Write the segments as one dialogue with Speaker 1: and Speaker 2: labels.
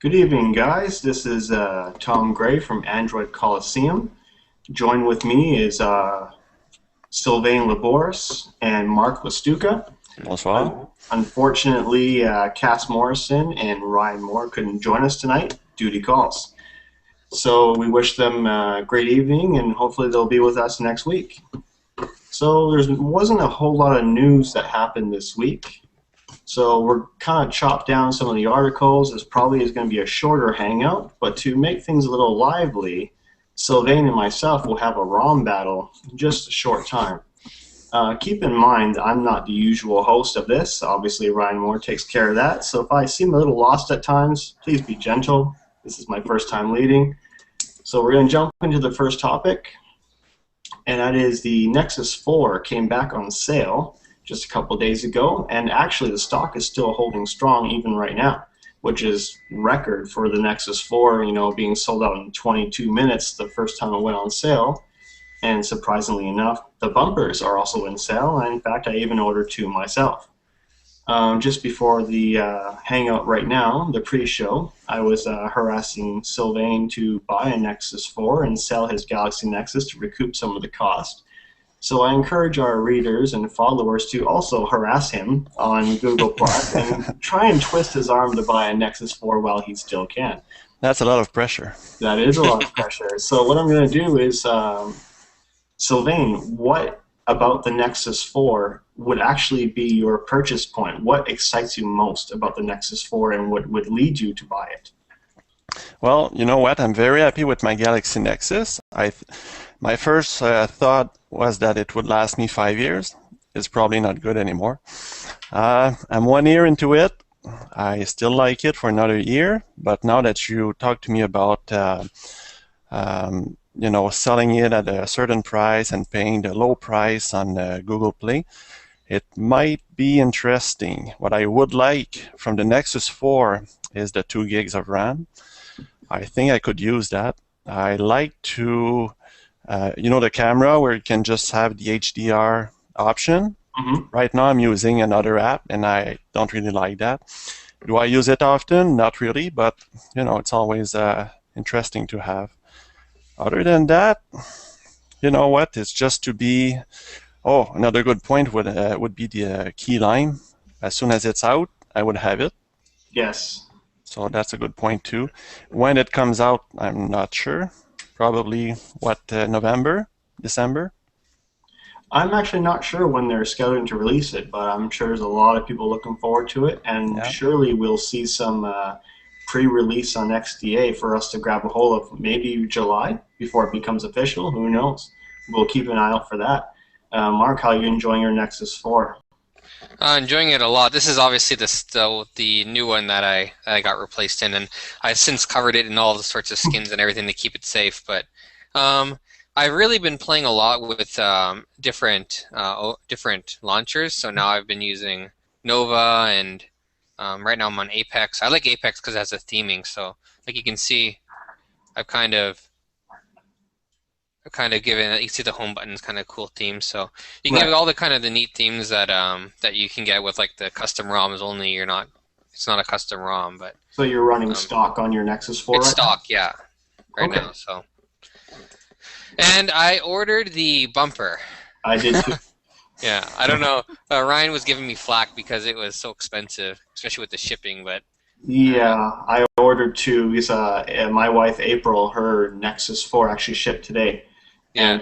Speaker 1: Good evening, guys. This is Tom Gray from Android Coliseum. Join with me is Sylvain Laboris and Mark Lastuca.
Speaker 2: Bonsoir.
Speaker 1: Unfortunately, Cass Morrison and Ryan Moore couldn't join us tonight due to calls. So we wish them a great evening, and hopefully they'll be with us next week. So there wasn't a whole lot of news that happened this week. So we're kind of chopped down some of the articles. This probably is going to be a shorter hangout, but to make things a little lively, Sylvain and myself will have a ROM battle in just a short time. Keep in mind, I'm not the usual host of this. Obviously, Ryan Moore takes care of that. So if I seem a little lost at times, please be gentle. This is my first time leading. So we're going to jump into the first topic, and that is the Nexus 4 came back on sale just a couple days ago, and actually the stock is still holding strong even right now, which is record for the Nexus 4, being sold out in 22 minutes the first time it went on sale. And surprisingly enough, the bumpers are also in sale, and in fact I even ordered two myself. Just before the hangout right now, the pre-show, I was harassing Sylvain to buy a Nexus 4 and sell his Galaxy Nexus to recoup some of the cost. So I encourage our readers and followers to also harass him on Google Plus and try and twist his arm to buy a Nexus 4 while he still can.
Speaker 2: That's a lot of pressure.
Speaker 1: That is a lot of pressure. So what I'm going to do is, Sylvain, what about the Nexus 4 would actually be your purchase point? What excites you most about the Nexus 4 and what would lead you to buy it?
Speaker 2: Well, you know what? I'm very happy with my Galaxy Nexus. My first thought was that it would last me 5 years. It's probably not good anymore. I'm 1 year into it. I still like it for another year, but now that you talk to me about selling it at a certain price and paying the low price on Google Play, it might be interesting. What I would like from the Nexus 4 is the 2 gigs of RAM. I think I could use that. I like to, the camera where you can just have the HDR option.
Speaker 1: Mm-hmm.
Speaker 2: Right now I'm using another app and I don't really like that. Do I use it often? Not really, but it's always interesting to have. Other than that, you know what? It's just to be. Oh, another good point would be the key lime. As soon as it's out, I would have it.
Speaker 1: Yes.
Speaker 2: So that's a good point too. When it comes out, I'm not sure. Probably November, December.
Speaker 1: I'm actually not sure when they're scheduling to release it, but I'm sure there's a lot of people looking forward to it, and surely we'll see some pre-release on XDA for us to grab a hold of maybe July before it becomes official. Who knows? We'll keep an eye out for that. Mark, how are you enjoying your Nexus 4?
Speaker 3: Enjoying it a lot. This is obviously the new one that I got replaced in, and I've since covered it in all the sorts of skins and everything to keep it safe. But I've really been playing a lot with different launchers. So now I've been using Nova, and right now I'm on Apex. I like Apex because it has a theming. So like you can see, I've kind of given. You can see the home button's kind of cool theme. So you can get all the kind of the neat themes that that you can get with like the custom ROMs. Only it's not a custom ROM, but.
Speaker 1: So you're running stock on your Nexus 4
Speaker 3: it's
Speaker 1: right
Speaker 3: stock,
Speaker 1: now?
Speaker 3: yeah, right now. So. And I ordered the bumper.
Speaker 1: I did too.
Speaker 3: Yeah, I don't know. Ryan was giving me flack because it was so expensive, especially with the shipping. But
Speaker 1: yeah, I ordered two. Because my wife April, her Nexus 4 actually shipped today, and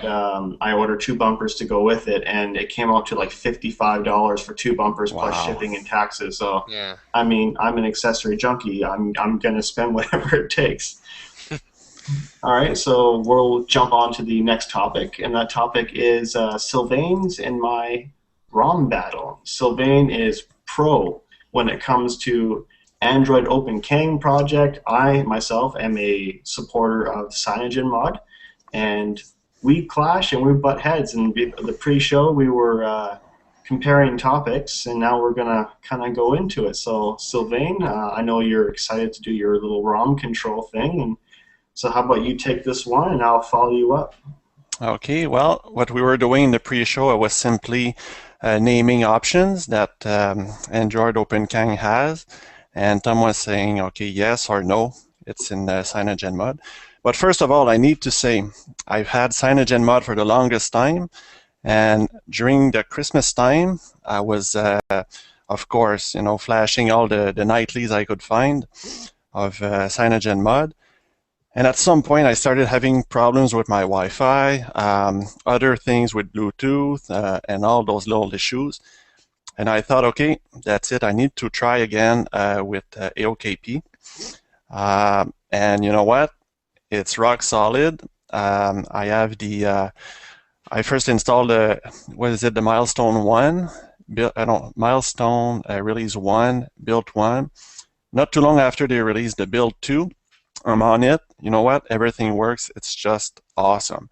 Speaker 1: I ordered two bumpers to go with it, and it came out to like $55 for two bumpers plus shipping and taxes. So
Speaker 3: yeah,
Speaker 1: I mean, I'm an accessory junkie. I'm gonna spend whatever it takes. All right, so we'll jump on to the next topic, and that topic is Sylvain's and my ROM battle. Sylvain is pro when it comes to Android Open Kang project. I, myself, am a supporter of CyanogenMod, and we clash and we butt heads. And the pre-show, we were comparing topics, and now we're going to kind of go into it. So, Sylvain, I know you're excited to do your little ROM control thing, and so how about you take this one, and I'll follow you up.
Speaker 2: Okay, well, what we were doing in the pre-show was simply naming options that Android OpenKang has, and Tom was saying, okay, yes or no, it's in CyanogenMod. But first of all, I need to say I've had CyanogenMod for the longest time, and during the Christmas time, I was, of course, flashing all the nightlies I could find of CyanogenMod. And at some point, I started having problems with my Wi-Fi, other things with Bluetooth, and all those little issues. And I thought, okay, that's it. I need to try again with AOKP. And you know what? It's rock solid. I have I first installed the Milestone 1, Milestone Release 1, Build 1. Not too long after they released the Build 2, I'm on it. You know what? Everything works. It's just awesome.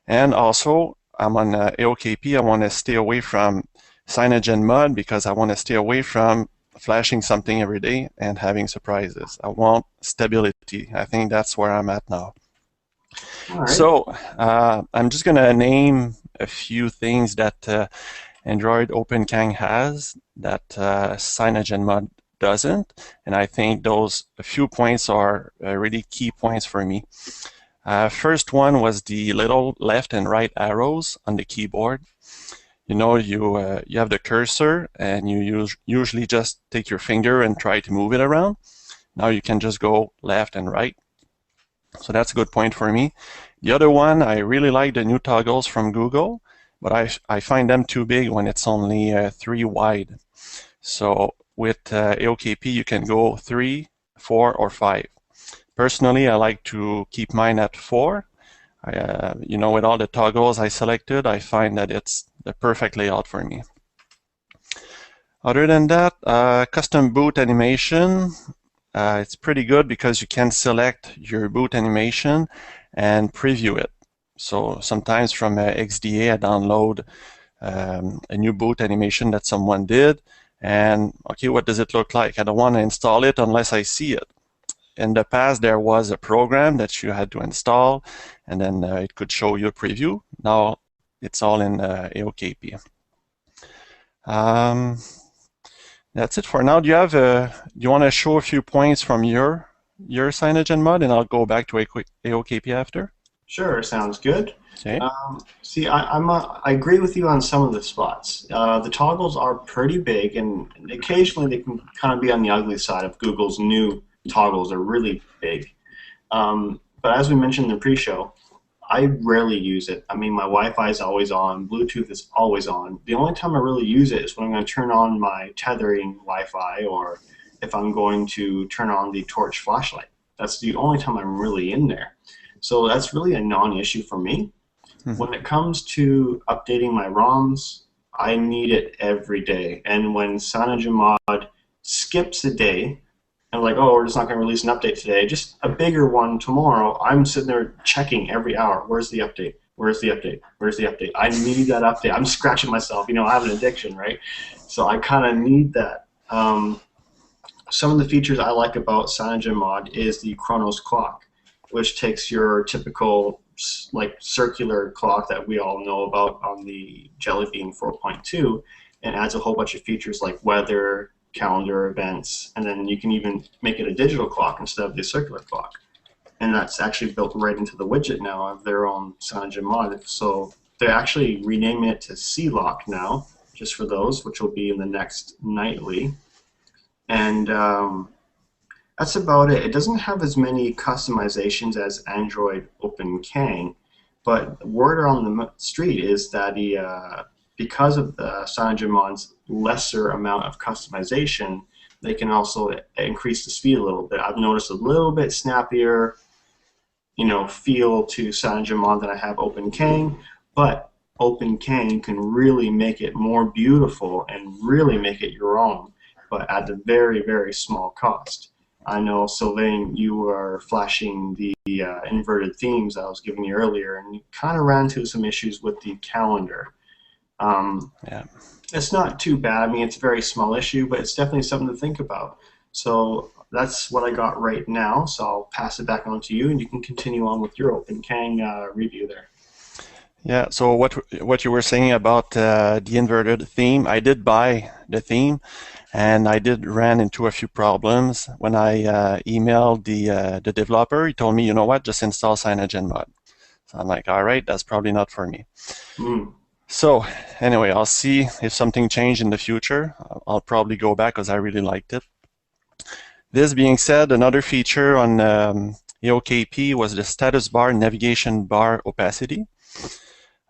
Speaker 2: And also, I'm on AOKP. I want to stay away from CyanogenMod because I want to stay away from flashing something every day and having surprises. I want stability. I think that's where I'm at now.
Speaker 1: All right.
Speaker 2: So I'm just going to name a few things that Android OpenCang has that CyanogenMod doesn't, and I think those a few points are really key points for me. First one was the little left and right arrows on the keyboard. You have the cursor, and you usually just take your finger and try to move it around. Now you can just go left and right. So that's a good point for me. The other one, I really like the new toggles from Google, but I find them too big when it's only 3 wide. So with AOKP, you can go 3, 4, or 5. Personally, I like to keep mine at 4. With all the toggles I selected, I find that it's the perfect layout for me. Other than that, custom boot animation, it's pretty good because you can select your boot animation and preview it. So sometimes from XDA, I download a new boot animation that someone did, and okay, what does it look like? I don't want to install it unless I see it. In the past, there was a program that you had to install, and then it could show you a preview. Now it's all in AOKP. That's it for now. Do you want to show a few points from your CyanogenMod, and I'll go back to AOKP after?
Speaker 1: Sure, sounds good.
Speaker 2: Okay.
Speaker 1: See, I agree with you on some of the spots. The toggles are pretty big, and occasionally they can kind of be on the ugly side of Google's new toggles. Are really big. But as we mentioned in the pre-show, I rarely use it. I mean, my Wi-Fi is always on. Bluetooth is always on. The only time I really use it is when I'm going to turn on my tethering Wi-Fi, or if I'm going to turn on the torch flashlight. That's the only time I'm really in there. So that's really a non-issue for me. Mm-hmm. When it comes to updating my ROMs, I need it every day. And when CyanogenMod skips a day, and like, oh, we're just not going to release an update today, just a bigger one tomorrow, I'm sitting there checking every hour. Where's the update? Where's the update? Where's the update? I need that update. I'm scratching myself. I have an addiction, right? So I kind of need that. Some of the features I like about CyanogenMod is the Chronos clock, which takes your typical circular clock that we all know about on the Jelly Bean 4.2 and adds a whole bunch of features like weather, calendar, events, and then you can even make it a digital clock instead of the circular clock. And that's actually built right into the widget now of their own CyanogenMod. So they're actually renaming it to C-Lock now, just for those, which will be in the next nightly. And that's about it. It doesn't have as many customizations as Android OpenCang, but word around the street is that because of the CyanogenMod's lesser amount of customization, they can also increase the speed a little bit. I've noticed a little bit snappier, feel to CyanogenMod than I have OpenCang, but OpenCang can really make it more beautiful and really make it your own, but at a very, very small cost. I know, Sylvain, you were flashing the inverted themes I was giving you earlier, and you kind of ran into some issues with the calendar.
Speaker 2: Yeah.
Speaker 1: It's not too bad. I mean, it's a very small issue, but it's definitely something to think about. So that's what I got right now, so I'll pass it back on to you, and you can continue on with your OpenCang review there.
Speaker 2: Yeah, so what you were saying about the inverted theme, I did buy the theme, and I did ran into a few problems. When I emailed the developer, he told me, you know what, just install CyanogenMod. So I'm like, all right, that's probably not for me.
Speaker 1: Mm.
Speaker 2: So anyway, I'll see if something changed in the future. I'll probably go back because I really liked it. This being said, another feature on AOKP was the status bar navigation bar opacity.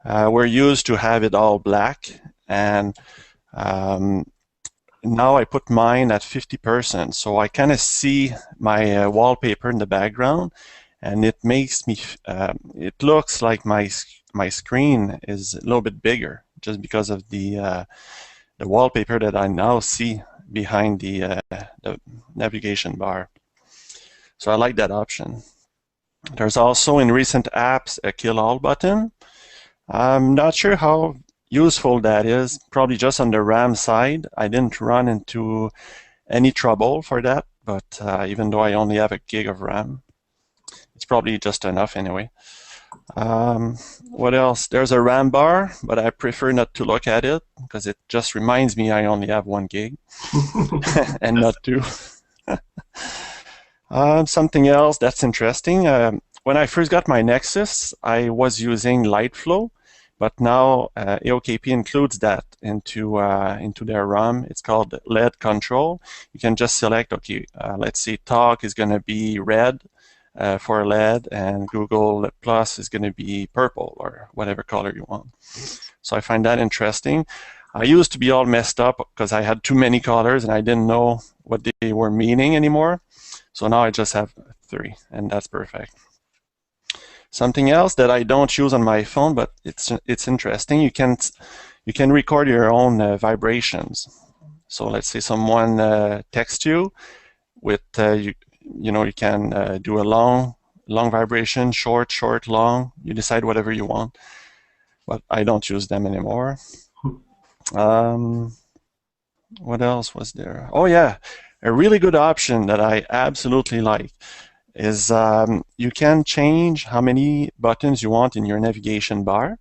Speaker 2: We're used to have it all black, and now I put mine at 50%, so I kind of see my wallpaper in the background, and it makes me, it looks like my screen is a little bit bigger just because of the wallpaper that I now see behind the navigation bar. So I like that option. There's also in recent apps a kill all button. I'm not sure how useful that is, probably just on the RAM side. I didn't run into any trouble for that, but even though I only have a gig of RAM, it's probably just enough anyway. What else? There's a RAM bar, but I prefer not to look at it because it just reminds me I only have 1 gig and not 2. Something else that's interesting. When I first got my Nexus, I was using LightFlow, but now AOKP includes that into their ROM. It's called LED control. You can just select, okay, let's say talk is going to be red for LED, and Google Plus is going to be purple or whatever color you want. So I find that interesting. I used to be all messed up because I had too many colors and I didn't know what they were meaning anymore. So now I just have 3, and that's perfect. Something else that I don't use on my phone, but it's interesting. You can record your own vibrations. So let's say someone texts you with you can do a long vibration, short, long. You decide whatever you want, but I don't use them anymore. What else was there? Oh yeah, a really good option that I absolutely like is you can change how many buttons you want in your navigation bar.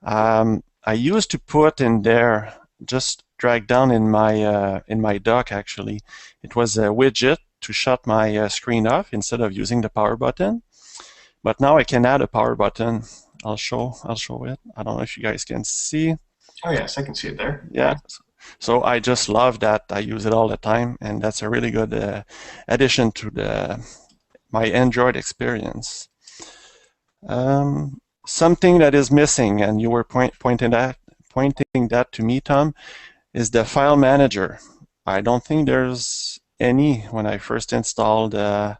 Speaker 2: I used to put in there, just drag down in my dock actually, it was a widget to shut my screen off instead of using the power button. But now I can add a power button. I'll show it. I don't know if you guys can see.
Speaker 1: Oh yes, I can see it there.
Speaker 2: Yeah. So I just love that. I use it all the time, and that's a really good addition to my Android experience. Something that is missing, and you were pointing that to me, Tom, is the file manager. I don't think there's any when I first installed my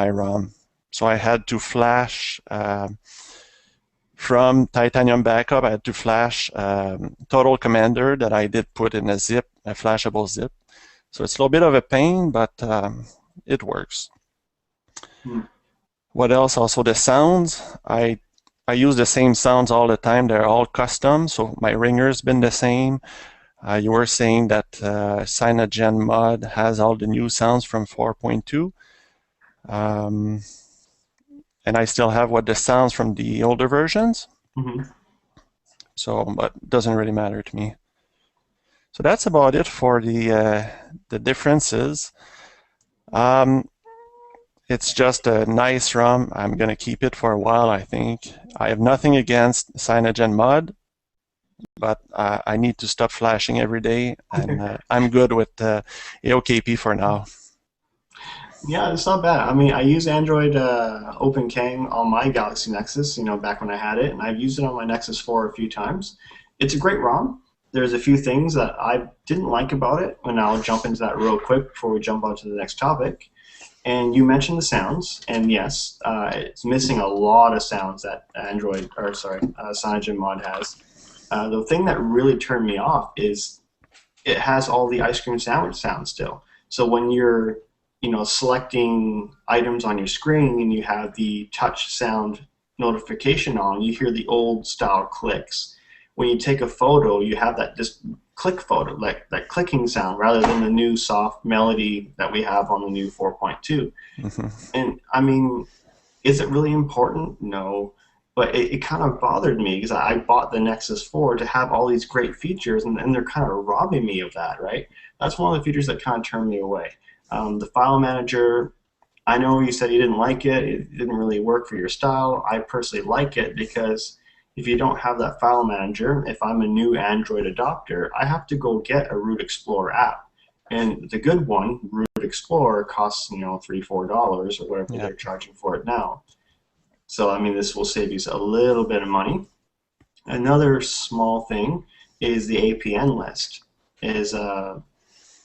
Speaker 2: ROM. So I had to flash from Titanium Backup. I had to flash Total Commander that I did put in a zip, a flashable zip. So it's a little bit of a pain, but it works. What else? Also the sounds. I use the same sounds all the time. They're all custom, so my ringer's been the same. You were saying that CyanogenMod has all the new sounds from 4.2. And I still have the sounds from the older versions. So, but it doesn't really matter to me. So that's about it for the differences. It's just a nice ROM. I'm going to keep it for a while, I think. I have nothing against CyanogenMod, but I need to stop flashing every day, and I'm good with AOKP for now.
Speaker 1: Yeah, it's not bad. I mean, I use Android OpenKang on my Galaxy Nexus, back when I had it, and I've used it on my Nexus 4 a few times. It's a great ROM. There's a few things that I didn't like about it, and I'll jump into that real quick before we jump on to the next topic. And you mentioned the sounds, and yes, it's missing a lot of sounds that CyanogenMod has. The thing that really turned me off is it has all the ice cream sandwich sounds still. So when you're selecting items on your screen and you have the touch sound notification on, you hear the old style clicks. When you take a photo, you have that just click photo, like that clicking sound, rather than the new soft melody that we have on the new 4.2. And I mean, is it really important? No. But it kind of bothered me because I bought the Nexus 4 to have all these great features, and they're kind of robbing me of that, right? That's one of the features that kind of turned me away. The file manager, I know you said you didn't like it. It didn't really work for your style. I personally like it because if you don't have that file manager, if I'm a new Android adopter, I have to go get a Root Explorer app. And the good one, Root Explorer, costs $3, $4 or whatever they're charging for it now. So I mean, this will save you a little bit of money. Another small thing is the APN list.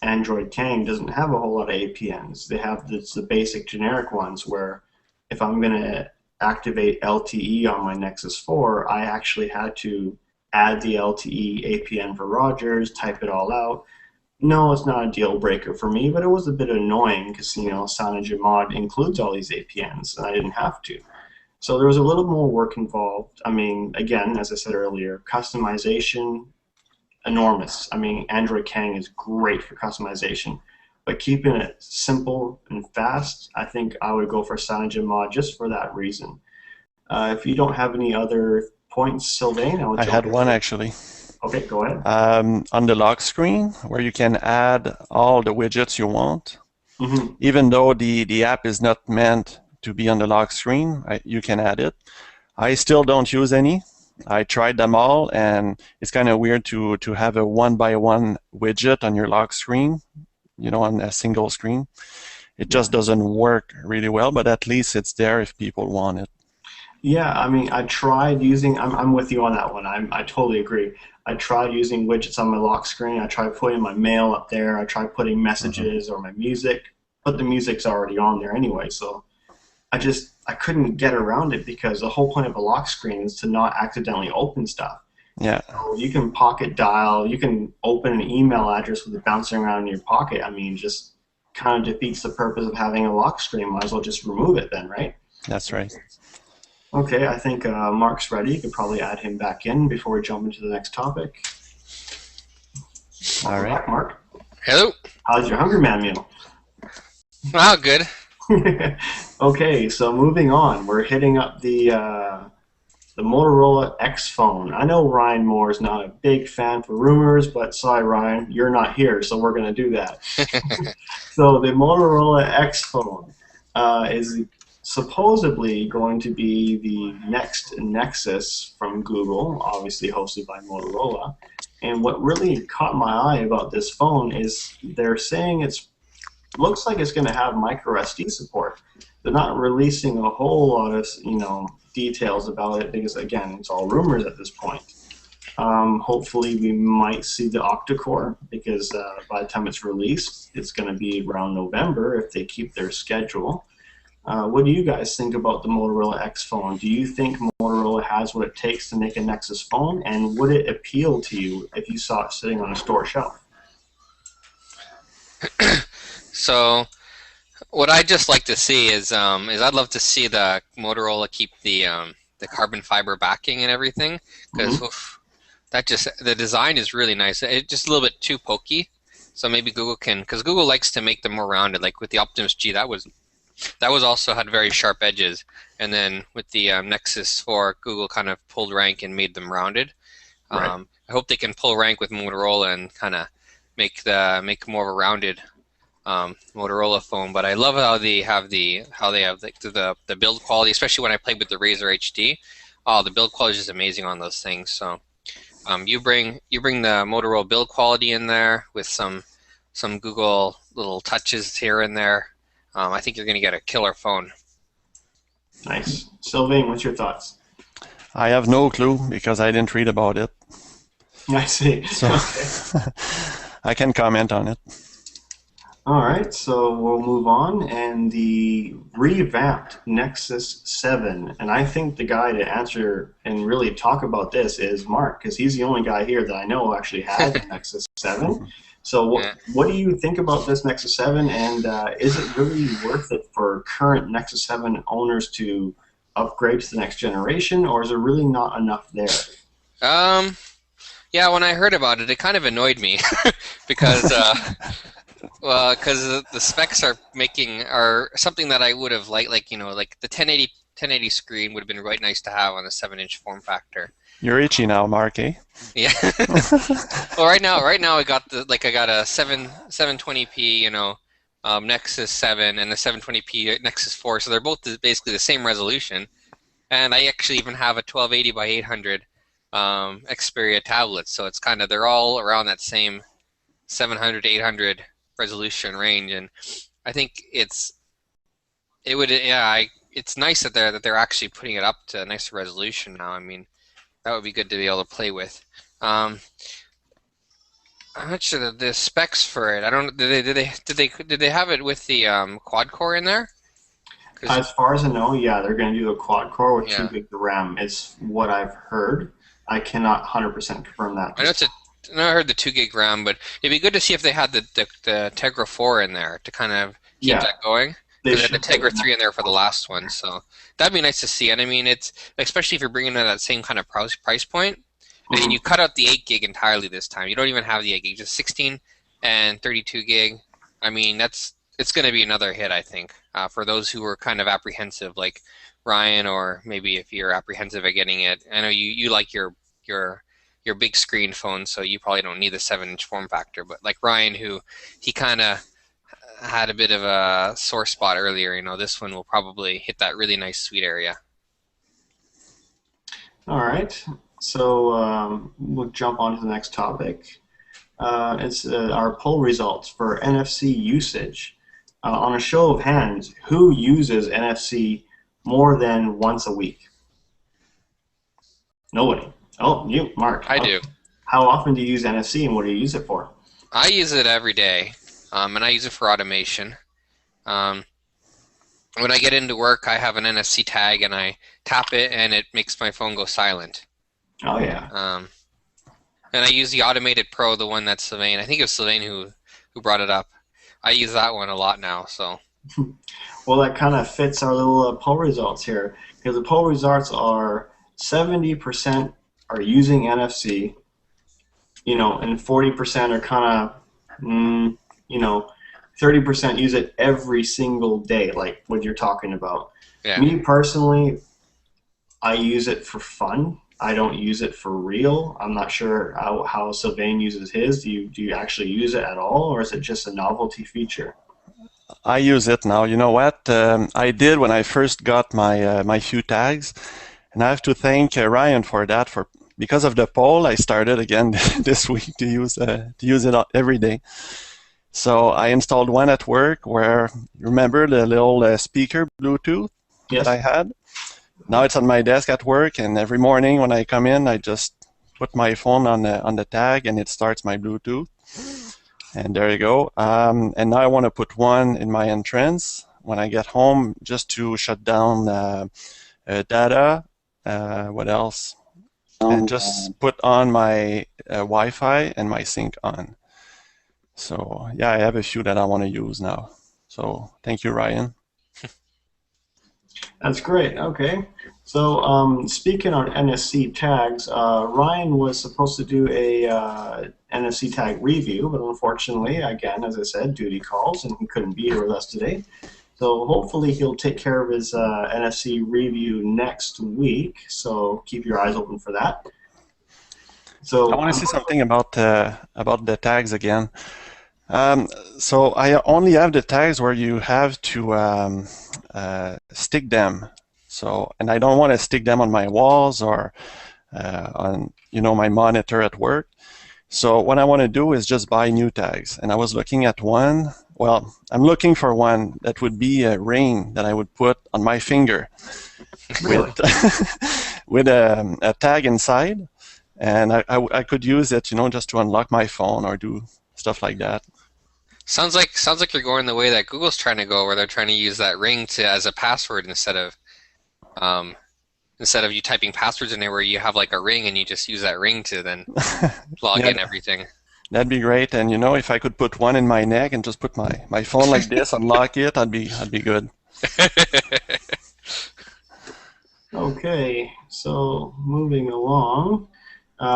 Speaker 1: Android Kang doesn't have a whole lot of APNs. They have the basic generic ones where if I'm going to activate LTE on my Nexus 4, I actually had to add the LTE APN for Rogers, type it all out. No, it's not a deal breaker for me, but it was a bit annoying because CyanogenMod includes all these APNs, and I didn't have to. So there was a little more work involved. I mean, again, as I said earlier, customization, enormous. I mean, Android Kang is great for customization, but keeping it simple and fast, I think I would go for CyanogenMod just for that reason. If you don't have any other points, Sylvain,
Speaker 2: I had one actually.
Speaker 1: Okay, go ahead.
Speaker 2: On the lock screen, where you can add all the widgets you want,
Speaker 1: Mm-hmm.
Speaker 2: even though the app is not meant to be on the lock screen, you can add it. I still don't use any. I tried them all, and it's kind of weird to have a one-by-one widget on your lock screen, on a single screen. It just doesn't work really well, but at least it's there if people want it.
Speaker 1: Yeah, I mean, I tried using, I'm with you on that one. I totally agree. I tried using widgets on my lock screen. I tried putting my mail up there. I tried putting messages or my music, but the music's already on there anyway, so I couldn't get around it because the whole point of a lock screen is to not accidentally open stuff.
Speaker 2: Yeah.
Speaker 1: So you can pocket dial, you can open an email address with it bouncing around in your pocket. I mean, just kind of defeats the purpose of having a lock screen. Might as well just remove it then, right?
Speaker 2: That's right.
Speaker 1: Okay, I think Mark's ready. You could probably add him back in before we jump into the next topic.
Speaker 2: All right.
Speaker 1: Back, Mark.
Speaker 3: Hello.
Speaker 1: How's your Hungry Man meal?
Speaker 3: Oh, good.
Speaker 1: Okay, so moving on, we're hitting up the Motorola X phone. I know Ryan Moore is not a big fan for rumors, but sorry, Ryan, you're not here, so we're going to do that. So the Motorola X phone is supposedly going to be the next Nexus from Google, obviously hosted by Motorola. And what really caught my eye about this phone is they're saying looks like it's going to have micro SD support. They're not releasing a whole lot of details about it because, again, it's all rumors at this point. Hopefully we might see the octa-core because by the time it's released, it's going to be around November if they keep their schedule. What do you guys think about the Motorola X phone? Do you think Motorola has what it takes to make a Nexus phone, and would it appeal to you if you saw it sitting on a store shelf?
Speaker 3: So, what I just like to see is I'd love to see the Motorola keep the carbon fiber backing and everything, because the design is really nice. It's just a little bit too pokey, so maybe Google can, because Google likes to make them more rounded. Like with the Optimus G, that was also had very sharp edges, and then with the Nexus 4, Google kind of pulled rank and made them rounded.
Speaker 1: Right.
Speaker 3: I hope they can pull rank with Motorola and kind of make more of a rounded Motorola phone. But I love how they have the build quality, especially when I played with the Razer HD. Oh, the build quality is just amazing on those things. So you bring the Motorola build quality in there with some Google little touches here and there. I think you're going to get a killer phone.
Speaker 1: Nice. Sylvain, what's your thoughts?
Speaker 2: I have no clue because I didn't read about it.
Speaker 1: I see.
Speaker 2: So
Speaker 1: Okay.
Speaker 2: I can comment on it.
Speaker 1: All right, so we'll move on. And the revamped Nexus 7, and I think the guy to answer and really talk about this is Mark, because he's the only guy here that I know actually has a Nexus 7. So what do you think about this Nexus 7, and is it really worth it for current Nexus 7 owners to upgrade to the next generation, or is there really not enough there?
Speaker 3: Yeah, when I heard about it, it kind of annoyed me because the specs are something that I would have liked, like the 1080 1080 screen would have been quite nice to have on the 7-inch form factor.
Speaker 2: You're itchy now, Mark, eh?
Speaker 3: Yeah. Well, right now I got a 720p, Nexus 7 and the 720p Nexus 4, so they're both basically the same resolution. And I actually even have a 1280 by 800 Xperia tablet, so it's they're all around that same 700 to 800 resolution range, and I think it's nice that they're actually putting it up to a nicer resolution now. I mean, that would be good to be able to play with. I'm not sure the specs for it. I don't. Did they have it with the quad core in there?
Speaker 1: As far as I know, yeah, they're going to do a quad core with 2 gigs of RAM. It's what I've heard. I cannot 100% confirm that.
Speaker 3: I heard the 2 gig RAM, but it'd be good to see if they had the Tegra 4 in there to kind of keep that going. They had the Tegra 3 in there for the last one, so that'd be nice to see. And I mean, it's especially if you're bringing in that same kind of price point. I mean, you cut out the 8 gig entirely this time. You don't even have the 8 gig, just 16 and 32 gig. I mean, it's going to be another hit, I think, for those who are kind of apprehensive, like Ryan, or maybe if you're apprehensive at getting it. I know you like your big screen phone, so you probably don't need the 7-inch form factor. But like Ryan, he kind of had a bit of a sore spot earlier, this one will probably hit that really nice sweet area.
Speaker 1: All right, so we'll jump on to the next topic. It's our poll results for NFC usage. On a show of hands, who uses NFC more than once a week? Nobody. Oh, you, Mark.
Speaker 3: I do.
Speaker 1: How often do you use NFC, and what do you use it for?
Speaker 3: I use it every day, and I use it for automation. When I get into work, I have an NFC tag, and I tap it, and it makes my phone go silent.
Speaker 1: Oh, yeah.
Speaker 3: And I use the Automated Pro, the one that Sylvain, I think it was Sylvain who brought it up. I use that one a lot now. So.
Speaker 1: Well, that kind of fits our little poll results here, because the poll results are 70% are using NFC, and 40% are kind of, 30% use it every single day, like what you're talking about.
Speaker 3: Yeah.
Speaker 1: Me personally, I use it for fun. I don't use it for real. I'm not sure how Sylvain uses his. Do you actually use it at all, or is it just a novelty feature?
Speaker 2: I use it now. You know what? I did when I first got my few tags, and I have to thank Ryan for that. Because of the poll, I started again this week to use it every day. So I installed one at work where, you remember the little speaker Bluetooth that I had? Now it's on my desk at work, and every morning when I come in, I just put my phone on the tag, and it starts my Bluetooth. And there you go. And now I want to put one in my entrance when I get home, just to shut down data. What else? And just put on my Wi-Fi and my sync on. So yeah, I have a few that I want to use now. So thank you, Ryan.
Speaker 1: That's great. Okay. So speaking on NFC tags, Ryan was supposed to do a NFC tag review, but unfortunately, again, as I said, duty calls, and he couldn't be here with us today. So hopefully he'll take care of his NFC review next week. So keep your eyes open for that. So
Speaker 2: I want to say something about the tags again. So I only have the tags where you have to stick them. So, and I don't want to stick them on my walls or on my monitor at work. So what I want to do is just buy new tags. And I was looking at one. Well, I'm looking for one that would be a ring that I would put on my finger with a tag inside, and I could use it, just to unlock my phone or do stuff like that.
Speaker 3: Sounds like you're going the way that Google's trying to go, where they're trying to use that ring as a password instead of you typing passwords in there, where you have like a ring and you just use that ring to then log in everything.
Speaker 2: That'd be great. And if I could put one in my neck and just put my phone like this, unlock it, I'd be good.
Speaker 1: Okay, so moving along,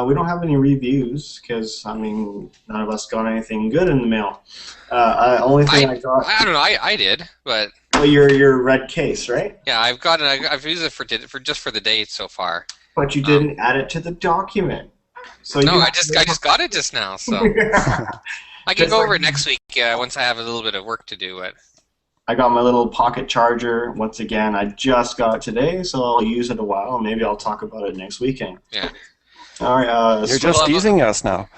Speaker 1: we don't have any reviews because none of us got anything good in the mail. Only thing I got.
Speaker 3: I don't know. I did, but
Speaker 1: Well, your red case, right?
Speaker 3: Yeah, I've got it. I've used it for just for the day so far.
Speaker 1: But you didn't add it to the document. So
Speaker 3: No,
Speaker 1: you
Speaker 3: I just got it just now. So I can
Speaker 1: Just
Speaker 3: go over
Speaker 1: like
Speaker 3: it next week once I have a little bit of work to do. But
Speaker 1: I got my little pocket charger. Once again, I just got it today, so I'll use it a while. Maybe I'll talk about it next weekend.
Speaker 3: yeah.
Speaker 1: All right.
Speaker 2: You're just teasing us now.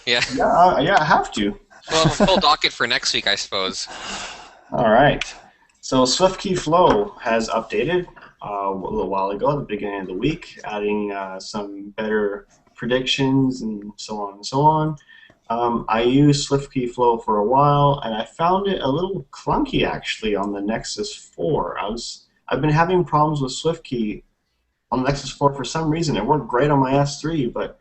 Speaker 3: Yeah.
Speaker 1: Yeah, I have to.
Speaker 3: We'll have a full docket for next week, I suppose.
Speaker 1: All right. So SwiftKey Flow has updated a little while ago at the beginning of the week, adding some better predictions and so on and so on. I used SwiftKey Flow for a while, and I found it a little clunky actually on the Nexus 4. I've been having problems with SwiftKey on the Nexus 4 for some reason. It worked great on my S3, but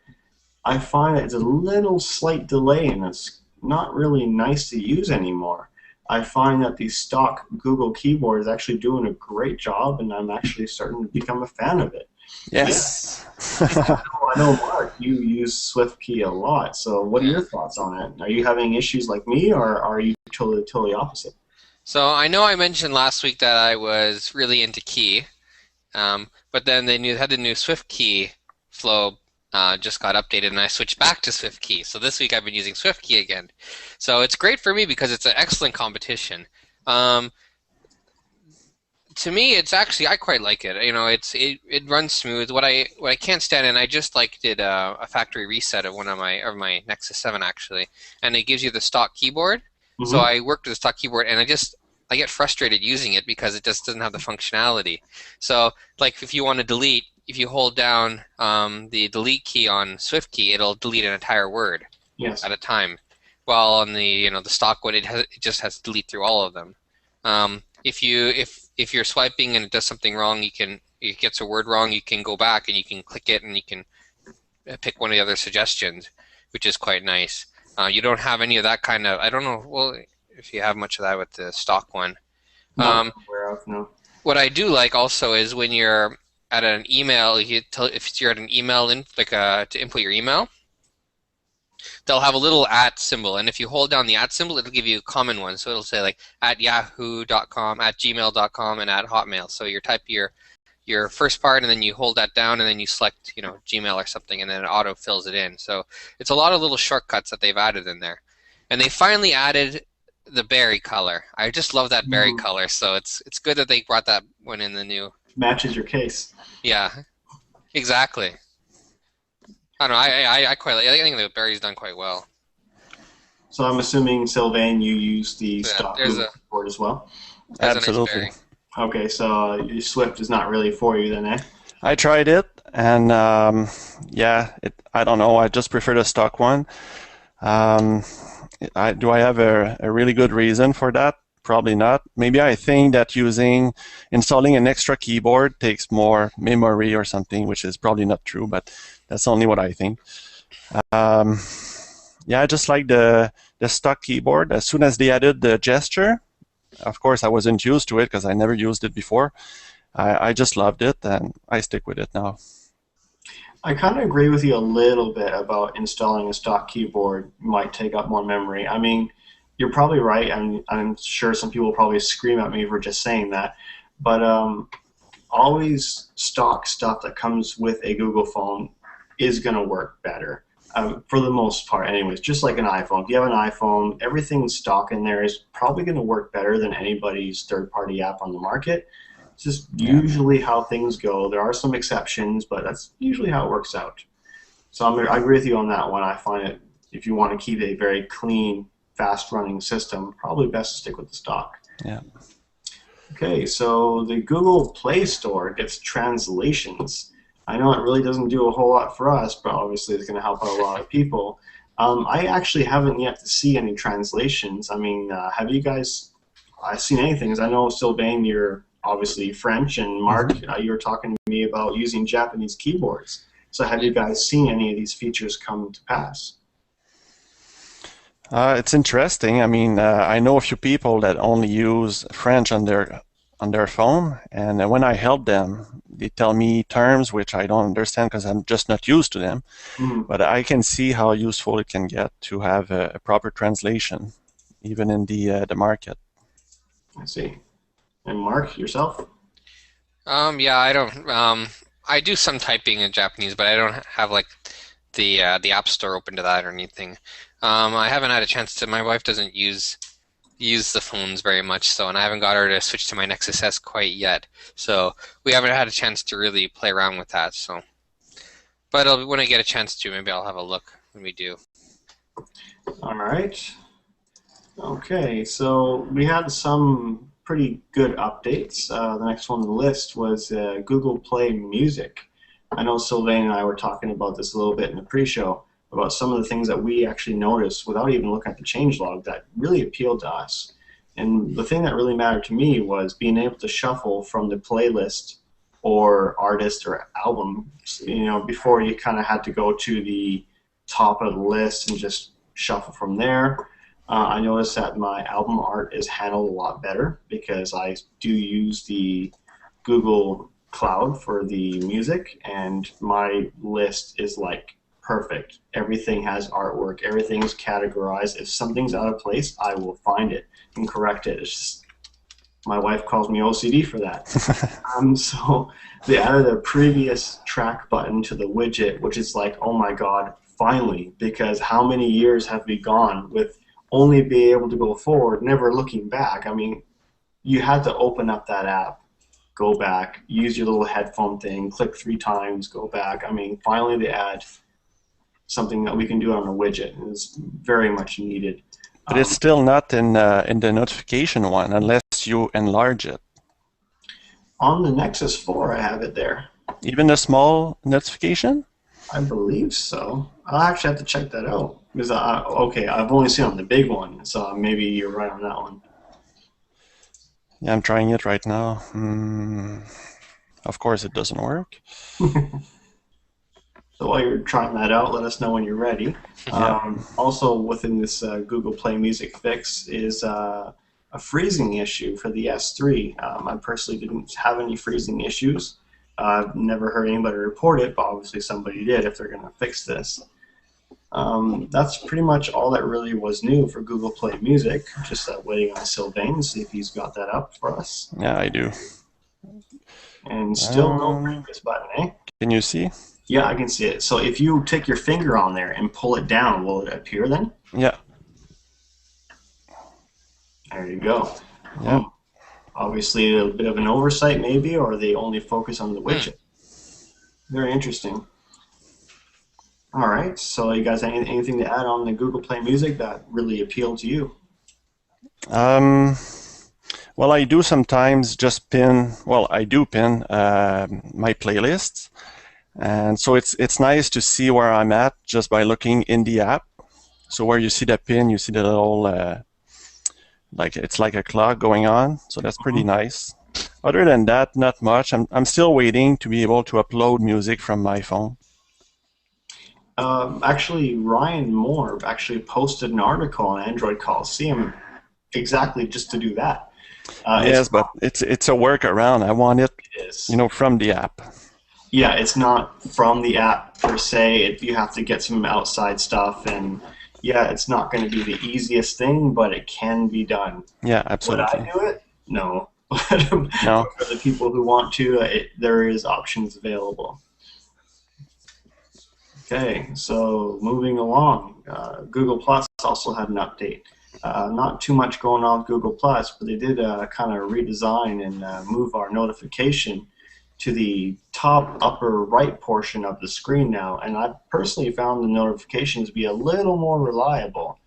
Speaker 1: I find it's a little slight delay, and it's not really nice to use anymore. I find that the stock Google keyboard is actually doing a great job, and I'm actually starting to become a fan of it.
Speaker 2: Yes.
Speaker 1: I know, Mark, you use SwiftKey a lot, so what are your thoughts on it? Are you having issues like me, or are you totally opposite?
Speaker 3: So I know I mentioned last week that I was really into key, but then they had the new SwiftKey Flow just got updated, and I switched back to SwiftKey. So this week I've been using SwiftKey again. So it's great for me because it's an excellent competition. To me, it's actually, I quite like it. You know, it runs smooth. What I can't stand, and I just did a factory reset of one of my Nexus 7 actually, and it gives you the stock keyboard.
Speaker 1: Mm-hmm.
Speaker 3: So I worked with the stock keyboard, and I get frustrated using it because it just doesn't have the functionality. So like if you want to delete, if you hold down the delete key on SwiftKey, it'll delete an entire word at a time. While on the the stock one, it just has to delete through all of them. If you're swiping and it does something wrong, it gets a word wrong, you can go back and you can click it and you can pick one of the other suggestions, which is quite nice. You don't have any of that kind of, I don't know, well, if you have much of that with the stock one.
Speaker 1: Not aware of, no.
Speaker 3: What I do like also is when you're at an email, if you're at an email to input your email, they'll have a little @ symbol, and if you hold down the @ symbol, it'll give you a common one. So it'll say like @yahoo.com, @gmail.com, and @hotmail. So you type your first part, and then you hold that down, and then you select Gmail or something, and then it auto fills it in. So it's a lot of little shortcuts that they've added in there, and they finally added the berry color. I just love that berry color. So it's good that they brought that one in the new.
Speaker 1: Matches your case.
Speaker 3: Yeah, exactly. I don't know. I quite like. I think the berry's done quite well.
Speaker 1: So I'm assuming, Sylvain, you use the stock keyboard as well?
Speaker 2: Absolutely.
Speaker 3: Nice
Speaker 1: okay, so Swift is not really for you then, eh?
Speaker 2: I tried it, and I don't know. I just prefer the stock one. Do I have a really good reason for that? Probably not. Maybe I think that installing an extra keyboard takes more memory or something, which is probably not true, but that's only what I think. I just like the stock keyboard. As soon as they added the gesture, of course I wasn't used to it because I never used it before. I just loved it, and I stick with it now.
Speaker 1: I kind of agree with you a little bit about installing a stock keyboard might take up more memory. I mean, you're probably right, and I'm sure some people will probably scream at me for just saying that, but always stock stuff that comes with a Google phone is going to work better, for the most part anyways, just like an iPhone. If you have an iPhone, everything stock in there is probably going to work better than anybody's third-party app on the market. It's just usually how things go. There are some exceptions, but that's usually how it works out. So I agree with you on that one. I find it, if you want to keep a very clean, fast-running system, probably best to stick with the stock.
Speaker 2: Yeah.
Speaker 1: Okay, so the Google Play Store gets translations. I know it really doesn't do a whole lot for us, but obviously it's going to help out a lot of people. I actually haven't yet to see any translations. I mean, have you guys seen anything? Because I know, Sylvain, you're obviously French, and Mark, you were talking to me about using Japanese keyboards. So have you guys seen any of these features come to pass?
Speaker 2: It's interesting. I mean, I know a few people that only use French on their phone, and when I help them, they tell me terms which I don't understand because I'm just not used to them. But I can see how useful it can get to have a proper translation, even in the market.
Speaker 1: I see. And Mark, yourself?
Speaker 3: Yeah, I don't. I do some typing in Japanese, but I don't have like the App Store open to that or anything. I haven't had a chance to. My wife doesn't use the phones very much, so and I haven't got her to switch to my Nexus S quite yet. So we haven't had a chance to really play around with that. So, but when I get a chance to, maybe I'll have a look when we do.
Speaker 1: All right. Okay, so we had some pretty good updates. The next one on the list was Google Play Music. I know Sylvain and I were talking about this a little bit in the pre-show about some of the things that we actually noticed without even looking at the changelog that really appealed to us. And the thing that really mattered to me was being able to shuffle from the playlist or artist or album, before you kind of had to go to the top of the list and just shuffle from there. I noticed that my album art is handled a lot better because I do use the Google Cloud for the music, and my list is like perfect. Everything has artwork. Everything's categorized. If something's out of place, I will find it and correct it. It's just, my wife calls me OCD for that. So they added a previous track button to the widget, which is like, oh my God, finally, because how many years have we gone with only being able to go forward, never looking back? I mean, you had to open up that app, go back, use your little headphone thing, click 3 times, go back. I mean, finally they add something that we can do on a widget, and it's very much needed.
Speaker 2: But it's still not in the notification one unless you enlarge it.
Speaker 1: On the Nexus 4, I have it there.
Speaker 2: Even a small notification?
Speaker 1: I believe so. I'll actually have to check that out. Because okay, I've only seen it on the big one, so maybe you're right on that one.
Speaker 2: Yeah, I'm trying it right now. Of course, it doesn't work.
Speaker 1: So while you're trying that out, let us know when you're ready.
Speaker 2: Yeah.
Speaker 1: Also, within this Google Play Music fix is a freezing issue for the S3. I personally didn't have any freezing issues. I've never heard anybody report it, but obviously somebody did if they're going to fix this. That's pretty much all that really was new for Google Play Music. Just waiting on Sylvain to see if he's got that up for us.
Speaker 2: Yeah, I do.
Speaker 1: And still no previous button, eh?
Speaker 2: Can you see?
Speaker 1: Yeah, I can see it. So if you take your finger on there and pull it down, will it appear then?
Speaker 2: Yeah.
Speaker 1: There you go.
Speaker 2: Yeah.
Speaker 1: Obviously a bit of an oversight maybe, or they only focus on the widget. Very interesting. All right, so you guys anything to add on the Google Play Music that really appealed to you?
Speaker 2: Well, I do sometimes just pin, well, I do pin my playlists. And so it's nice to see where I'm at just by looking in the app. So where you see the pin, you see the little, like it's like a clock going on. So that's pretty nice. Other than that, not much. I'm still waiting to be able to upload music from my phone.
Speaker 1: Actually, Ryan Moore actually posted an article on Android Coliseum exactly just to do that.
Speaker 2: Yes, but it's a workaround. I want it, from the app.
Speaker 1: Yeah, it's not from the app per se. You have to get some outside stuff, and yeah, it's not going to be the easiest thing, but it can be done.
Speaker 2: Yeah, absolutely.
Speaker 1: Would I do it? No.
Speaker 2: No.
Speaker 1: For the people who want to, there is options available. Okay, so moving along, Google Plus also had an update. Not too much going on with Google Plus, but they did kind of redesign and move our notification to the top upper right portion of the screen now, and I personally found the notifications be a little more reliable.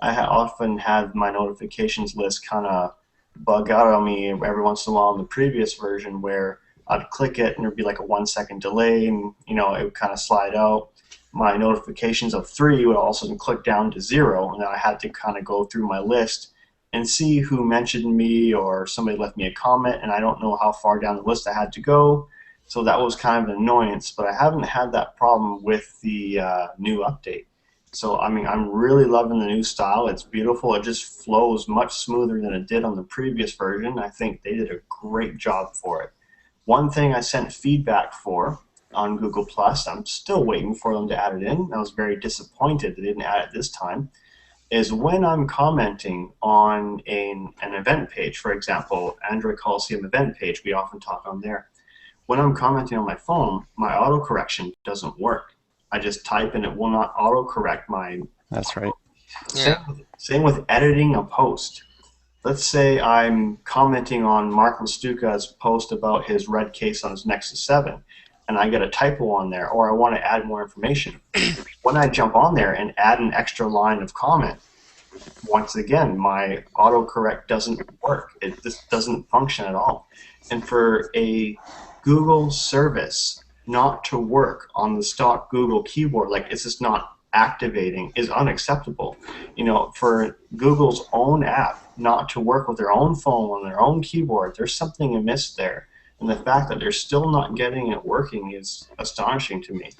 Speaker 1: I often had my notifications list kind of bug out on me every once in a while in the previous version where I'd click it and there'd be like a 1-second delay, and it would kind of slide out. My notifications of 3 would all of a sudden click down to 0, and then I had to kind of go through my list and see who mentioned me or somebody left me a comment, and I don't know how far down the list I had to go. So that was kind of an annoyance, but I haven't had that problem with the new update. So I mean, I'm really loving the new style. It's beautiful. It just flows much smoother than it did on the previous version. I think they did a great job for it. One thing I sent feedback for on Google Plus, I'm still waiting for them to add it in. I was very disappointed they didn't add it this time. is when I'm commenting on an event page, for example, Android Coliseum event page, we often talk on there. When I'm commenting on my phone, my autocorrection doesn't work. I just type and it will not autocorrect my...
Speaker 2: That's right.
Speaker 3: Yeah.
Speaker 1: Same with editing a post. Let's say I'm commenting on Mark Lestuca's post about his red case on his Nexus 7, and I get a typo on there, or I want to add more information. When I jump on there and add an extra line of comment, once again, my autocorrect doesn't work. It just doesn't function at all. And for a Google service not to work on the stock Google keyboard, like it's just not activating, is unacceptable. You know, for Google's own app not to work with their own phone on their own keyboard, there's something amiss there. And the fact that they're still not getting it working is astonishing to me.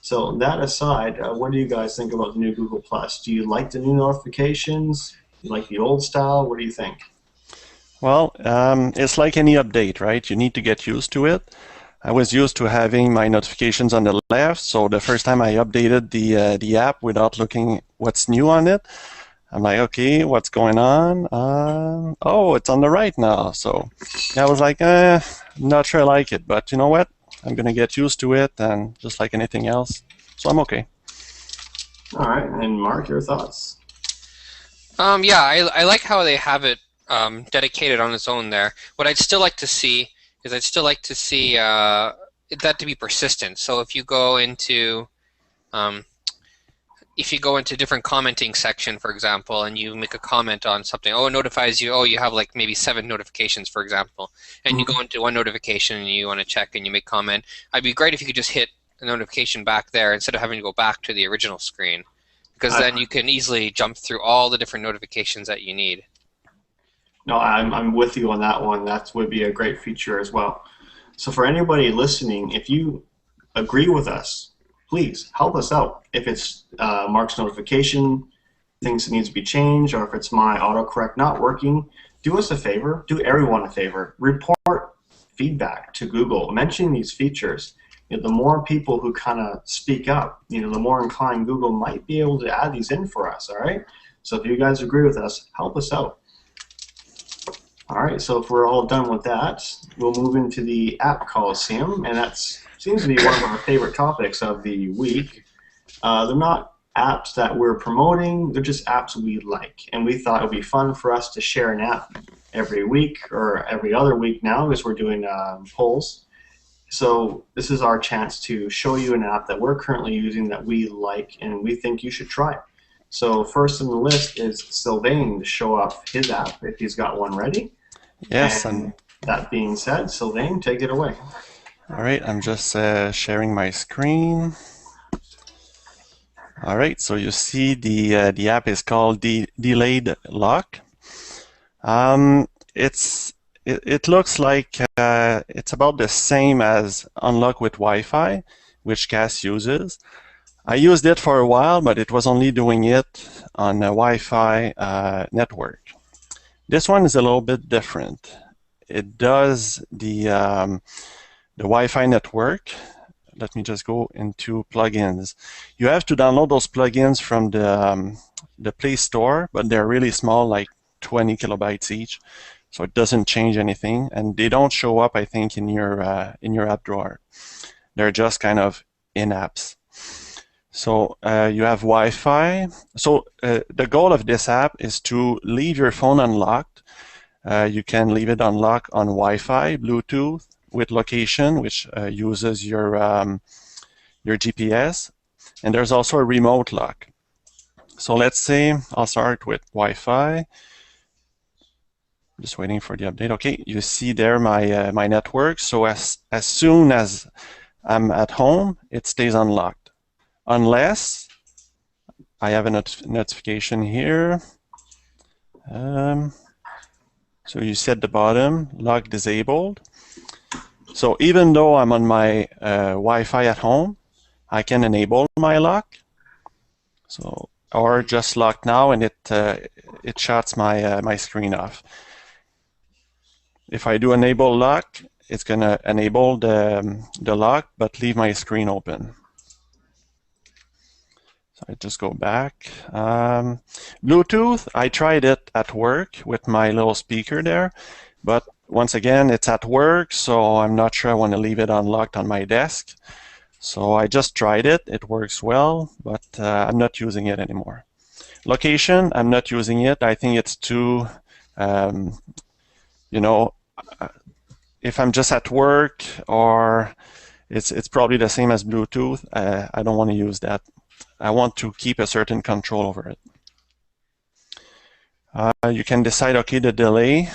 Speaker 1: So that aside, what do you guys think about the new Google Plus? Do you like the new notifications? Do you like the old style? What do you think?
Speaker 2: Well, it's like any update, right? You need to get used to it. I was used to having my notifications on the left, so the first time I updated the app without looking what's new on it, I'm like, okay, what's going on? Oh, it's on the right now. So I was like, not sure I like it, but you know what? I'm going to get used to it, and just like anything else, so I'm okay.
Speaker 1: All right, and Mark, your thoughts?
Speaker 3: Yeah, I like how they have it dedicated on its own there. What I'd still like to see is that to be persistent. So if you go into different commenting section, for example, and you make a comment on something, oh, it notifies you, oh, you have like maybe 7 notifications, for example, and you go into one notification and you want to check and you make comment. It'd be great if you could just hit a notification back there instead of having to go back to the original screen, because then you can easily jump through all the different notifications that you need.
Speaker 1: No, I'm with you on that one. That would be a great feature as well. So for anybody listening, if you agree with us, please help us out. If it's Mark's notification, things that needs to be changed, or if it's my autocorrect not working, do us a favor, do everyone a favor. Report feedback to Google, mentioning these features. You know, the more people who kind of speak up, you know, the more inclined Google might be able to add these in for us, all right? So if you guys agree with us, help us out. All right, so if we're all done with that, we'll move into the App Coliseum, and that seems to be one of our favorite topics of the week. They're not apps that we're promoting, they're just apps we like, and we thought it would be fun for us to share an app every week or every other week now, because we're doing polls. So this is our chance to show you an app that we're currently using that we like and we think you should try. So first on the list is Sylvain to show off his app if he's got one ready.
Speaker 2: Yes.
Speaker 1: And that being said, Sylvain, take it away.
Speaker 2: All right, I'm just sharing my screen. All right, so you see the app is called Delayed Lock. It looks like it's about the same as Unlock with Wi-Fi, which Cass uses. I used it for a while, but it was only doing it on a Wi-Fi network. This one is a little bit different. It does the Wi-Fi network. Let me just go into plugins. You have to download those plugins from the Play Store, but they're really small, like 20 kilobytes each. So it doesn't change anything, and they don't show up, I think, in your app drawer. They're just kind of in apps. So you have Wi-Fi. So the goal of this app is to leave your phone unlocked. You can leave it unlocked on Wi-Fi, Bluetooth, with location, which uses your GPS. And there's also a remote lock. So let's say I'll start with Wi-Fi. Just waiting for the update. Okay, you see there my network. So as soon as I'm at home, it stays unlocked. Unless I have a notification here. So you see at the bottom, lock disabled. So even though I'm on my Wi-Fi at home, I can enable my lock. So, or just lock now, and it shuts my screen off. If I do enable lock, it's gonna enable the lock, but leave my screen open. I just go back. Bluetooth, I tried it at work with my little speaker there, but once again, it's at work, so I'm not sure I want to leave it unlocked on my desk. So I just tried it. It works well, but I'm not using it anymore. Location, I'm not using it. I think it's too, you know, if I'm just at work, or it's probably the same as Bluetooth, I don't want to use that. I want to keep a certain control over it. You can decide, okay, the delay,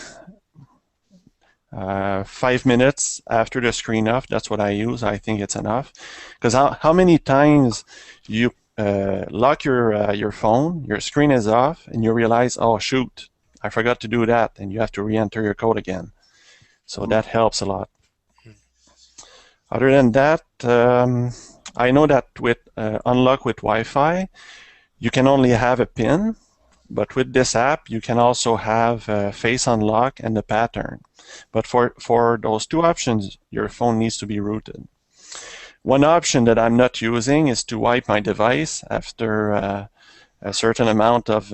Speaker 2: 5 minutes after the screen off. That's what I use. I think it's enough. Because how many times you lock your phone, your screen is off, and you realize, oh shoot, I forgot to do that, and you have to re-enter your code again. So that helps a lot. Other than that, I know that with unlock with Wi-Fi, you can only have a PIN, but with this app, you can also have face unlock and the pattern. But for those two options, your phone needs to be rooted. One option that I'm not using is to wipe my device after a certain amount of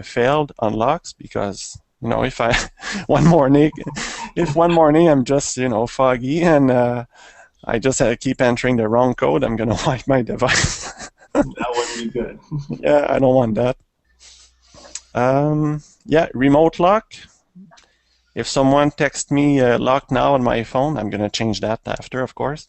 Speaker 2: failed unlocks, because if one morning I'm just foggy and I just keep entering the wrong code, I'm gonna wipe my device.
Speaker 1: That wouldn't be good.
Speaker 2: Yeah, I don't want that. Yeah, remote lock. If someone texts me lock now on my phone, I'm gonna change that after, of course.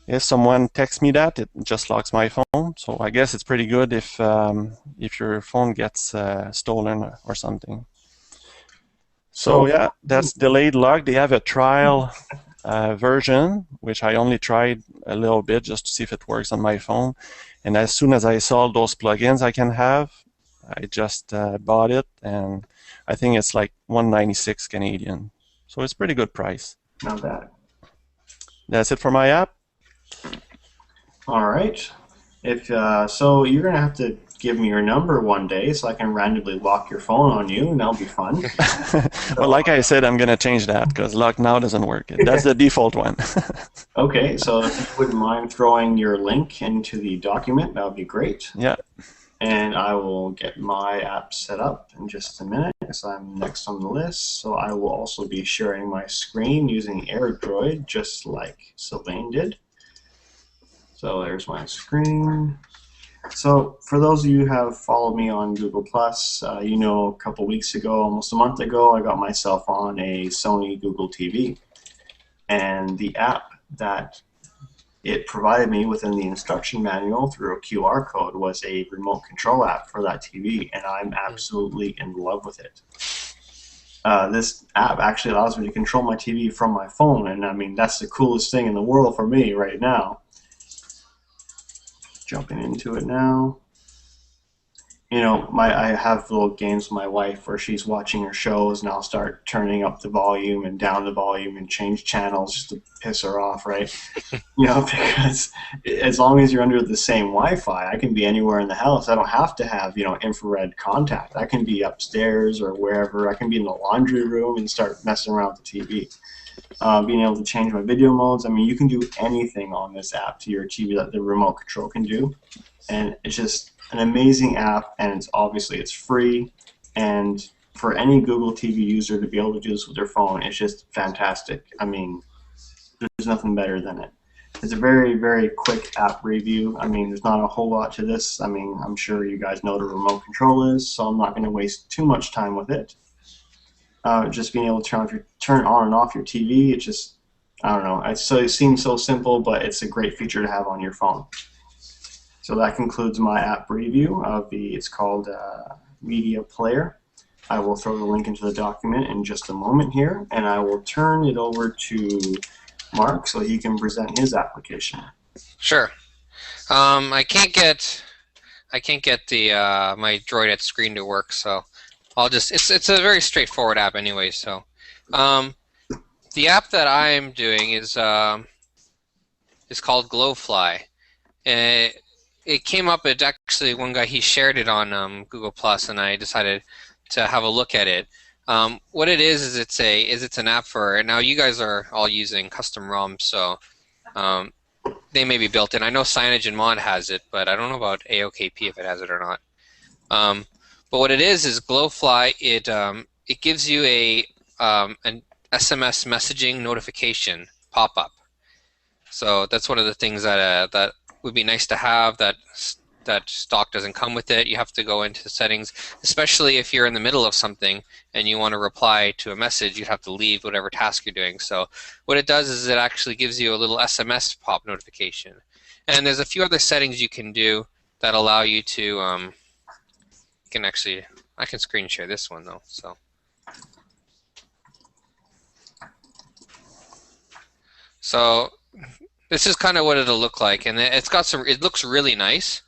Speaker 2: If someone texts me that, it just locks my phone. So I guess it's pretty good if your phone gets stolen or something. So yeah, that's delayed lock. They have a trial version, which I only tried a little bit just to see if it works on my phone. And as soon as I saw those plugins I can have, I just bought it, and I think it's like $196 Canadian. So it's pretty good price.
Speaker 1: Not bad.
Speaker 2: That's it for my app.
Speaker 1: All right. So you're gonna have to give me your number one day so I can randomly lock your phone on you, and that'll be fun.
Speaker 2: Well, like I said, I'm gonna change that because lock now doesn't work. That's the default one.
Speaker 1: Okay, so if you wouldn't mind throwing your link into the document, that would be great.
Speaker 2: Yeah.
Speaker 1: And I will get my app set up in just a minute, because I'm next on the list. So I will also be sharing my screen using AirDroid, just like Sylvain did. So there's my screen. So for those of you who have followed me on Google+, you know a couple weeks ago, almost a month ago, I got myself on a Sony Google TV. And the app that it provided me within the instruction manual through a QR code was a remote control app for that TV, and I'm absolutely in love with it. This app actually allows me to control my TV from my phone, and I mean, that's the coolest thing in the world for me right now. Jumping into it now. You know, I have little games with my wife where she's watching her shows, and I'll start turning up the volume and down the volume and change channels just to piss her off, right? Because as long as you're under the same Wi-Fi, I can be anywhere in the house. I don't have to have, infrared contact. I can be upstairs or wherever. I can be in the laundry room and start messing around with the TV. Being able to change my video modes. I mean, you can do anything on this app to your TV that the remote control can do. And it's just an amazing app, and it's free, and for any Google TV user to be able to do this with their phone, it's just fantastic. I mean, there's nothing better than it. It's a very, very quick app review. I mean, there's not a whole lot to this. I mean, I'm sure you guys know what a remote control is, so I'm not going to waste too much time with it. Just being able to turn on and off your TV, it just, I don't know. It seems so simple, but it's a great feature to have on your phone. So that concludes my app review of it's called Media Player. I will throw the link into the document in just a moment here, and I will turn it over to Mark so he can present his application.
Speaker 3: Sure. I can't get the my Droidette screen to work, so I'll just it's a very straightforward app anyway. So the app that I'm doing is called Glowfly. It came up. It actually one guy he shared it on Google Plus, and I decided to have a look at it. What it is it's an app for now. You guys are all using custom ROMs, so they may be built in. I know CyanogenMod has it, but I don't know about AOKP if it has it or not. But what it is Glowfly. It gives you an SMS messaging notification pop-up. So that's one of the things that would be nice to have. That stock doesn't come with it. You have to go into the settings, especially if you're in the middle of something and you want to reply to a message. You'd have to leave whatever task you're doing. So what it does is it actually gives you a little SMS pop notification. And there's a few other settings you can do that allow you to. You can actually. I can screen share this one though. So this is kind of what it'll look like, and it's got some. It looks really nice.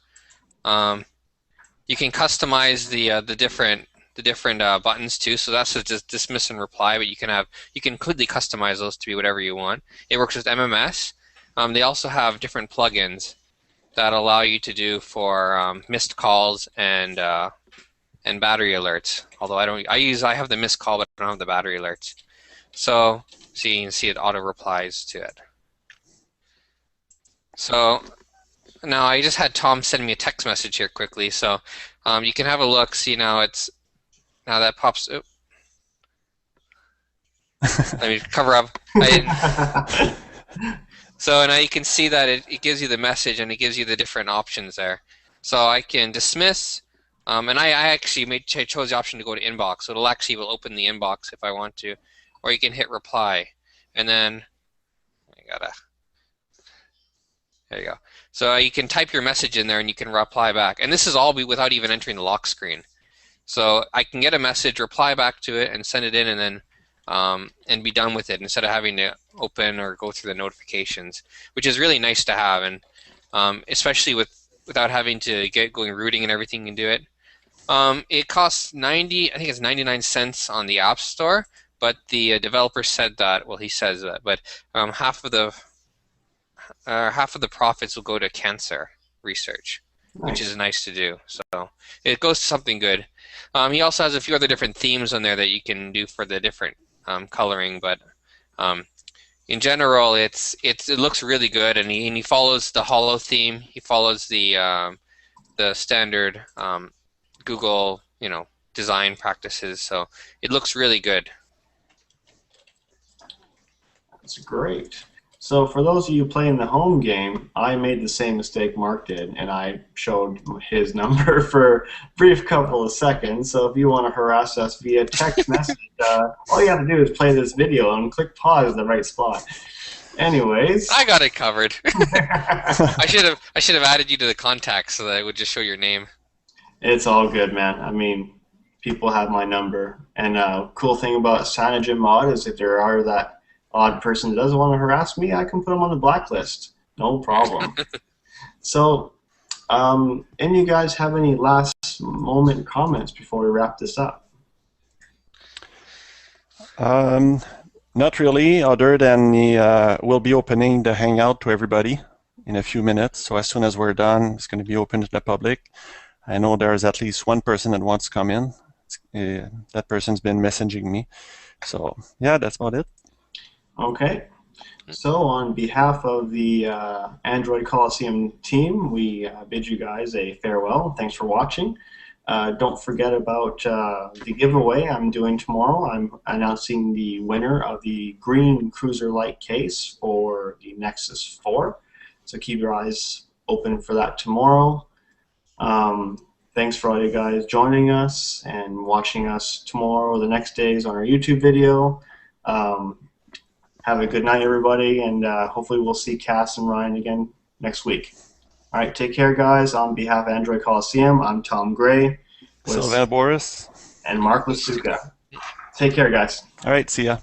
Speaker 3: You can customize the different buttons too. So that's just dismiss and reply, but you can completely customize those to be whatever you want. It works with MMS. They also have different plugins that allow you to do for missed calls and battery alerts. Although I have the missed call, but I don't have the battery alerts. So you can see it auto replies to it. So now I just had Tom send me a text message here quickly, so you can have a look. See now that pops. Oh. Let me cover up. So now you can see that it gives you the message and it gives you the different options there. So I can dismiss, and I actually chose the option to go to inbox, so will open the inbox if I want to, or you can hit reply, and then there you go. So you can type your message in there and you can reply back. And this is all without even entering the lock screen. So I can get a message, reply back to it, and send it in, and then and be done with it instead of having to open or go through the notifications, which is really nice to have, and especially without having to going routing and everything, you can do it. It costs I think it's 99 cents on the App Store, but the developer said that. Well, he says that, but half of the profits will go to cancer research, which is nice to do. So it goes to something good. He also has a few other different themes on there that you can do for the different coloring, but in general, it looks really good, and he follows the Holo theme. He follows the standard Google design practices. So it looks really good.
Speaker 1: That's great. So for those of you playing the home game, I made the same mistake Mark did, and I showed his number for a brief couple of seconds. So if you want to harass us via text message, all you have to do is play this video and click pause in the right spot. Anyways,
Speaker 3: I got it covered. I should have added you to the contacts so that it would just show your name.
Speaker 1: It's all good, man. I mean, people have my number, and cool thing about CyanogenMod is if there are that odd person that doesn't want to harass me, I can put them on the blacklist. No problem. So, any you guys have any last moment comments before we wrap this up?
Speaker 2: Not really, other than we'll be opening the Hangout to everybody in a few minutes. So as soon as we're done, it's going to be open to the public. I know there's at least one person that wants to come in. That person's been messaging me. So yeah, that's about it.
Speaker 1: Okay, so on behalf of the Android Coliseum team, we bid you guys a farewell. Thanks for watching. Don't forget about the giveaway I'm doing tomorrow. I'm announcing the winner of the green Cruiser Light case for the Nexus 4. So keep your eyes open for that tomorrow. Thanks for all you guys joining us and watching us tomorrow or the next days on our YouTube video. Have a good night, everybody, and hopefully we'll see Cass and Ryan again next week. All right, take care, guys. On behalf of Android Coliseum, I'm Tom Gray.
Speaker 2: Sylvain Boris.
Speaker 1: And Mark Lasuka. Take care, guys.
Speaker 2: All right, see ya.